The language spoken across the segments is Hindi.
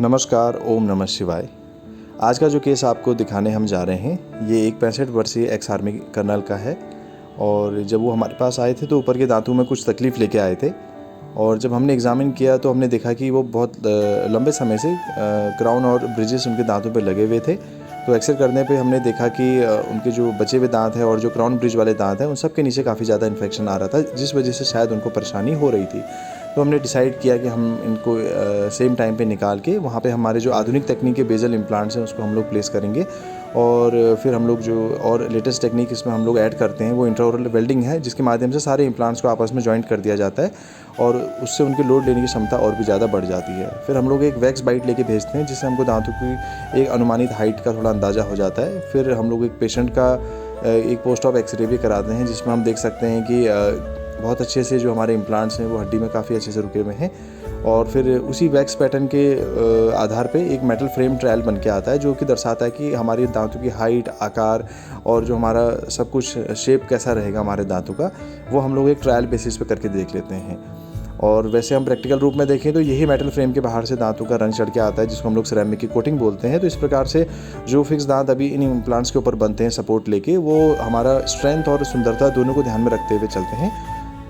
नमस्कार, ओम नमः शिवाय। आज का जो केस आपको दिखाने हम जा रहे हैं, ये एक 65 वर्षीय एक्स आर्मी कर्नल का है। और जब वो हमारे पास आए थे तो ऊपर के दांतों में कुछ तकलीफ़ लेके आए थे। और जब हमने एग्ज़ामिन किया तो हमने देखा कि वो बहुत लंबे समय से क्राउन और ब्रिजेस उनके दांतों पे लगे हुए थे। तो एक्सरे करने पे हमने देखा कि उनके जो बचे हुए दांत हैं और जो क्राउन ब्रिज वाले दांत हैं, उन सब के नीचे काफ़ी ज़्यादा इन्फेक्शन आ रहा था, जिस वजह से शायद उनको परेशानी हो रही थी। तो हमने डिसाइड किया कि हम इनको सेम टाइम पे निकाल के वहाँ पे हमारे जो आधुनिक तकनीक के बेजल इम्प्लांट्स हैं उसको हम लोग प्लेस करेंगे। और फिर हम लोग जो और लेटेस्ट टेक्निक इसमें हम लोग ऐड करते हैं वो इंट्राओरल वेल्डिंग है, जिसके माध्यम से सारे इम्प्लांट्स को आपस में जॉइंट कर दिया जाता है और उससे उनकी लोड लेने की क्षमता और भी ज़्यादा बढ़ जाती है। फिर हम लोग एक वैक्स बाइट लेके भेजते हैं, जिससे हमको दांतों की एक अनुमानित हाइट का थोड़ा अंदाज़ा हो जाता है। फिर हम लोग एक पेशेंट का एक पोस्ट ऑफ एक्सरे भी कराते हैं, जिसमें हम देख सकते हैं कि बहुत अच्छे से जो हमारे इम्प्लांट्स हैं वो हड्डी में काफ़ी अच्छे से रुके हुए हैं। और फिर उसी वैक्स पैटर्न के आधार पे एक मेटल फ्रेम ट्रायल बन के आता है, जो कि दर्शाता है कि हमारे दांतों की हाइट, आकार और जो हमारा सब कुछ शेप कैसा रहेगा हमारे दांतों का, वो हम लोग एक ट्रायल बेसिस पे करके देख लेते हैं। और वैसे हम प्रैक्टिकल रूप में देखें तो यही मेटल फ्रेम के बाहर से दांतों का रंग चढ़ के आता है, जिसको हम लोग सिरेमिक की कोटिंग बोलते हैं। तो इस प्रकार से जो फिक्स दांत अभी इन इम्प्लांट्स के ऊपर बनते हैं सपोर्ट लेके, वो हमारा स्ट्रेंथ और सुंदरता दोनों को ध्यान में रखते हुए चलते हैं।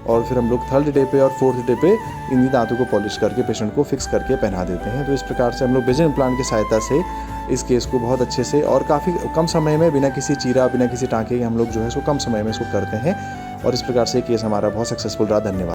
और फिर हम लोग 3rd डे पे और 4th डे पे इन दांतों को पॉलिश करके पेशेंट को फिक्स करके पहना देते हैं। तो इस प्रकार से हम लोग बेजल इम्प्लांट की सहायता से इस केस को बहुत अच्छे से और काफ़ी कम समय में, बिना किसी चीरा, बिना किसी टाँके के हम लोग जो है इसको कम समय में इसको करते हैं। और इस प्रकार से केस हमारा बहुत सक्सेसफुल रहा। धन्यवाद।